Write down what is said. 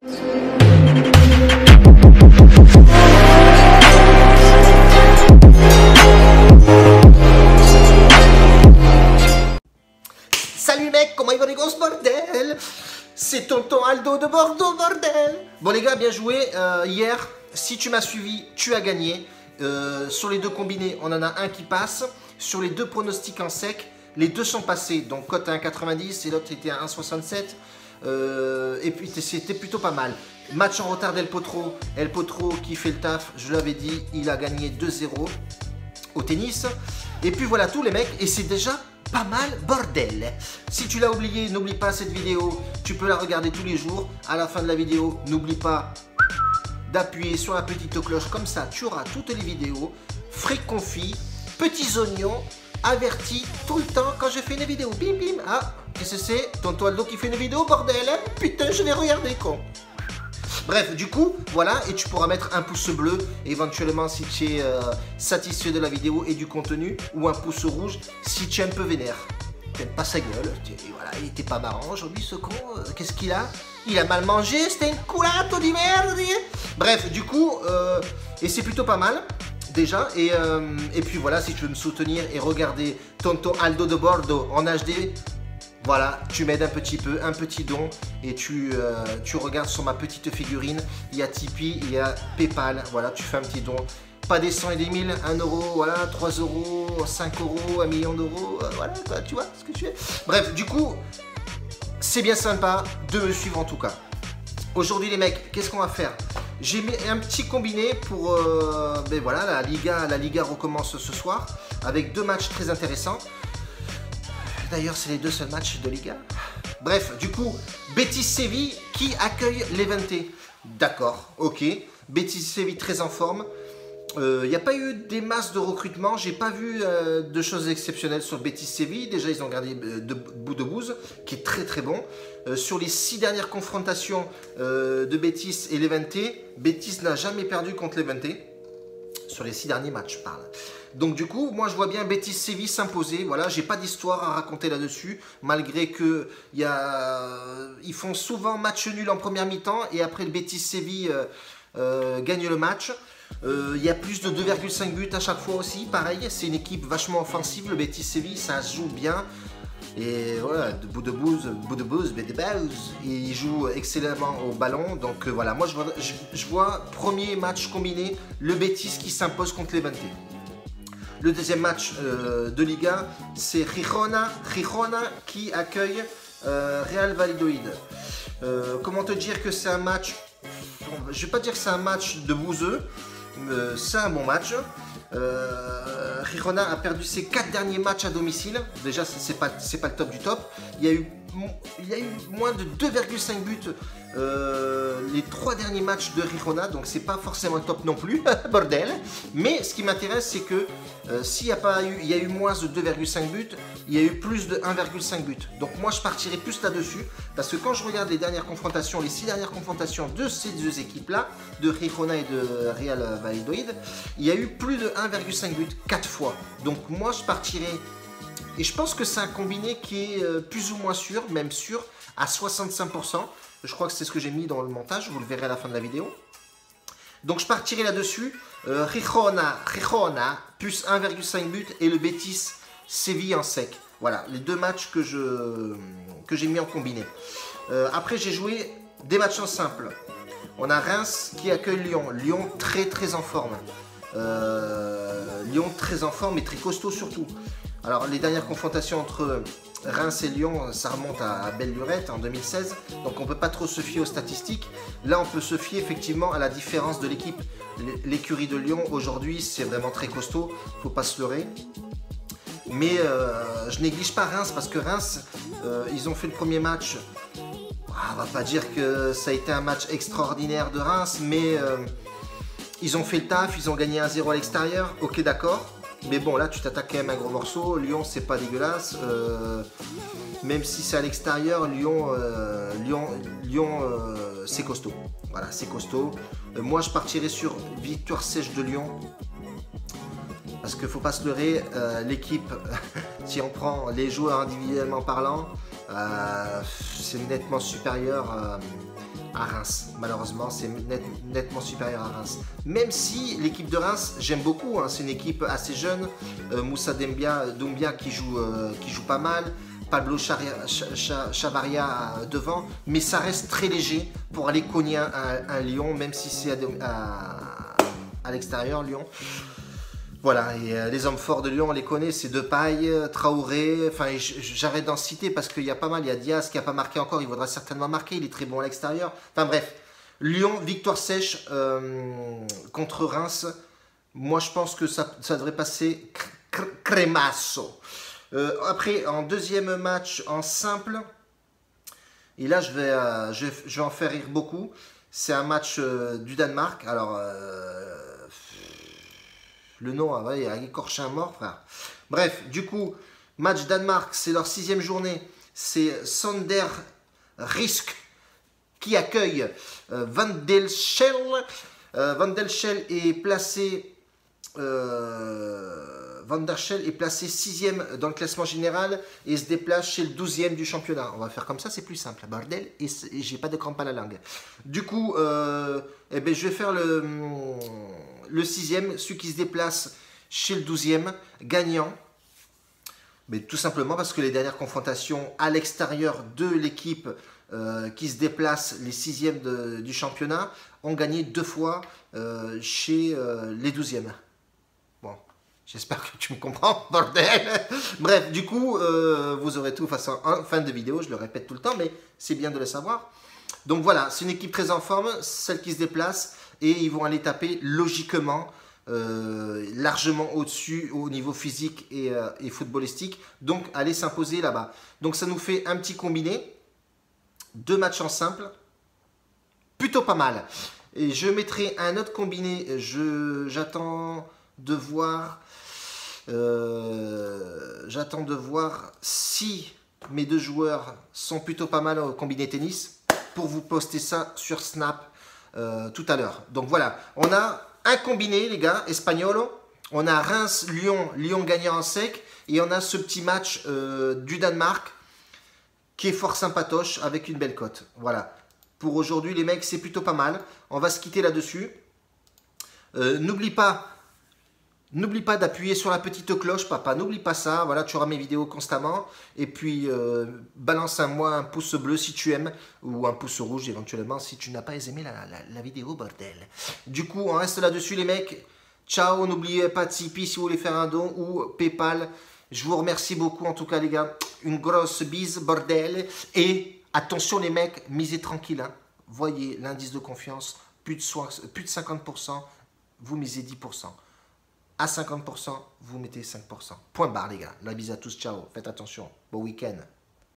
Salut mec, comment il va les gosses, bordel? C'est tonton Aldo de Bordeaux, bordel. Bon les gars, bien joué. Hier, si tu m'as suivi, tu as gagné. Sur les deux combinés, on en a un qui passe. Sur les deux pronostics en sec, les deux sont passés. Donc cote à 1,90 et l'autre était à 1,67. Et puis c'était plutôt pas mal. Match en retard d'El Potro. El Potro qui fait le taf, je l'avais dit, il a gagné 2-0 au tennis. Et puis voilà tout les mecs, et c'est déjà pas mal, bordel. Si tu l'as oublié, n'oublie pas cette vidéo, tu peux la regarder tous les jours. À la fin de la vidéo, n'oublie pas d'appuyer sur la petite cloche, comme ça tu auras toutes les vidéos. Fric confit, petits oignons, avertis tout le temps quand je fais une vidéo. Bim bim. Ah, qu'est-ce que c'est? Tonton Aldo qui fait une vidéo, bordel, hein? Putain, je vais regarder, con. Bref, du coup, voilà, et tu pourras mettre un pouce bleu, éventuellement si tu es satisfait de la vidéo et du contenu, ou un pouce rouge si tu es un peu vénère. T'aimes pas sa gueule, voilà, il était pas marrant aujourd'hui ce con, qu'est-ce qu'il a? Il a mal mangé, c'était un culato di merde. Bref, du coup, et c'est plutôt pas mal, déjà, et puis voilà, si tu veux me soutenir et regarder tonton Aldo de Bordeaux en HD, voilà, tu m'aides un petit peu, un petit don, et tu regardes sur ma petite figurine, il y a Tipeee, il y a Paypal, voilà, tu fais un petit don, pas des 100 et des 1000, 1 euro, voilà, 3 euros, 5 euros, 1 million d'euros, voilà, quoi, tu vois ce que tu fais. Bref, du coup, c'est bien sympa de me suivre en tout cas. Aujourd'hui les mecs, qu'est-ce qu'on va faire? J'ai mis un petit combiné pour, ben voilà, la Liga recommence ce soir, avec deux matchs très intéressants. D'ailleurs, c'est les deux seuls matchs de Liga. Bref, du coup, Betis Séville qui accueille l'Levante. D'accord, ok. Betis Séville très en forme. Il n'y a pas eu des masses de recrutement. J'ai pas vu de choses exceptionnelles sur Betis Séville. Déjà, ils ont gardé Boudebouz, qui est très très bon. Sur les 6 dernières confrontations de Betis et Levante, Betis n'a jamais perdu contre Levante. Sur les 6 derniers matchs, je parle. Donc du coup, moi je vois bien Betis Séville s'imposer. Voilà, j'ai pas d'histoire à raconter là-dessus, malgré que ils font souvent match nul en première mi-temps et après le Betis Séville gagne le match. Il y a plus de 2,5 buts à chaque fois aussi. Pareil, c'est une équipe vachement offensive. Le Betis Séville, ça se joue bien. Et voilà, Boudebouz, il joue excellemment au ballon. Donc voilà, moi je vois premier match combiné, le Betis qui s'impose contre Levante. Le deuxième match de Liga, c'est Gijona qui accueille Real Valladolid. Comment te dire que c'est un match, je vais pas dire que c'est un match de bouseux, c'est un bon match. Gijona a perdu ses 4 derniers matchs à domicile. Déjà, c'est pas le top du top. Il y a eu moins de 2,5 buts les 3 derniers matchs de Gijona, donc c'est pas forcément le top non plus, bordel. Mais ce qui m'intéresse, c'est que s'il y a eu moins de 2,5 buts, il y a eu plus de 1,5 buts. Donc moi je partirai plus là-dessus, parce que quand je regarde les dernières confrontations, les 6 dernières confrontations de ces deux équipes-là, de Gijona et de Real Valladolid, il y a eu plus de 1,5 buts 4 fois. Donc moi je partirai, et je pense que c'est un combiné qui est plus ou moins sûr, même sûr, à 65%. Je crois que c'est ce que j'ai mis dans le montage, vous le verrez à la fin de la vidéo. Donc je partirai là-dessus. Gijona plus 1,5 but et le Betis Séville en sec. Voilà, les deux matchs que j'ai mis en combiné. Après j'ai joué des matchs en simple. On a Reims qui accueille Lyon. Lyon très très en forme. Lyon très en forme et très costaud surtout. Alors les dernières confrontations entre Reims et Lyon, ça remonte à belle lurette en 2016, donc on ne peut pas trop se fier aux statistiques. Là on peut se fier effectivement à la différence de l'équipe. L'écurie de Lyon aujourd'hui c'est vraiment très costaud, il ne faut pas se leurrer. Mais je néglige pas Reims, parce que Reims, ils ont fait le premier match. On va pas dire que ça a été un match extraordinaire de Reims, mais ils ont fait le taf, ils ont gagné 1-0 à l'extérieur, ok d'accord. Mais bon, là tu t'attaques quand même un gros morceau. Lyon c'est pas dégueulasse, même si c'est à l'extérieur. Lyon c'est costaud, voilà, c'est costaud. Moi je partirais sur victoire sèche de Lyon, parce qu'il faut pas se leurrer, l'équipe, si on prend les joueurs individuellement parlant, c'est nettement supérieur à Reims. Malheureusement, c'est nettement supérieur à Reims. Même si l'équipe de Reims, j'aime beaucoup, hein, c'est une équipe assez jeune. Moussa Doumbia qui joue pas mal. Pablo Chavaria devant. Mais ça reste très léger pour aller cogner un Lyon, même si c'est à l'extérieur, Lyon. Voilà, et les hommes forts de Lyon, on les connaît, c'est Depay, Traoré, enfin j'arrête d'en citer parce qu'il y a pas mal, il y a Diaz qui n'a pas marqué encore, il voudra certainement marquer, il est très bon à l'extérieur. Enfin bref, Lyon, victoire sèche contre Reims, moi je pense que ça devrait passer crémasso. Après, en deuxième match en simple, et là je vais en faire rire beaucoup, c'est un match du Danemark, alors... le nom, il a écorché un mort, frère. Bref, du coup, match Danemark, c'est leur 6e journée. C'est Sander Risk qui accueille Van der Schel. Van der Schel est placé... Van der Schel est placé 6e dans le classement général et se déplace chez le 12e du championnat. On va faire comme ça, c'est plus simple, bordel, et j'ai pas de crampe à la langue. Du coup, eh ben, je vais faire le 6e, celui qui se déplace chez le 12e, gagnant. Mais tout simplement parce que les dernières confrontations à l'extérieur de l'équipe qui se déplace, les 6e du championnat, ont gagné 2 fois chez les 12e. Bon, j'espère que tu me comprends, bordel. Bref, du coup, vous aurez tout en fin de vidéo, je le répète tout le temps, mais c'est bien de le savoir. Donc voilà, c'est une équipe très en forme, celle qui se déplace, et ils vont aller taper logiquement, largement au-dessus au niveau physique et footballistique, donc aller s'imposer là-bas. Donc ça nous fait un petit combiné, 2 matchs en simple, plutôt pas mal. Et je mettrai un autre combiné, j'attends de voir si mes 2 joueurs sont plutôt pas mal au combiné tennis, pour vous poster ça sur Snap tout à l'heure. Donc voilà, on a un combiné, les gars, Espagnolo. On a Reims-Lyon, Lyon gagnant en sec. Et on a ce petit match du Danemark qui est fort sympatoche avec une belle cote. Voilà. Pour aujourd'hui, les mecs, c'est plutôt pas mal. On va se quitter là-dessus. N'oublie pas d'appuyer sur la petite cloche, papa. N'oublie pas ça. Voilà, tu auras mes vidéos constamment. Et puis, balance-moi un pouce bleu si tu aimes. Ou un pouce rouge éventuellement si tu n'as pas aimé la vidéo, bordel. Du coup, on reste là-dessus, les mecs. Ciao. N'oubliez pas de Tipeee si vous voulez faire un don. Ou Paypal. Je vous remercie beaucoup, en tout cas, les gars. Une grosse bise, bordel. Et attention, les mecs, misez tranquille. Hein. Voyez l'indice de confiance. Plus de 50%. Vous misez 10%. À 50%, vous mettez 5%. Point barre, les gars. La bise à tous, ciao. Faites attention. Bon week-end.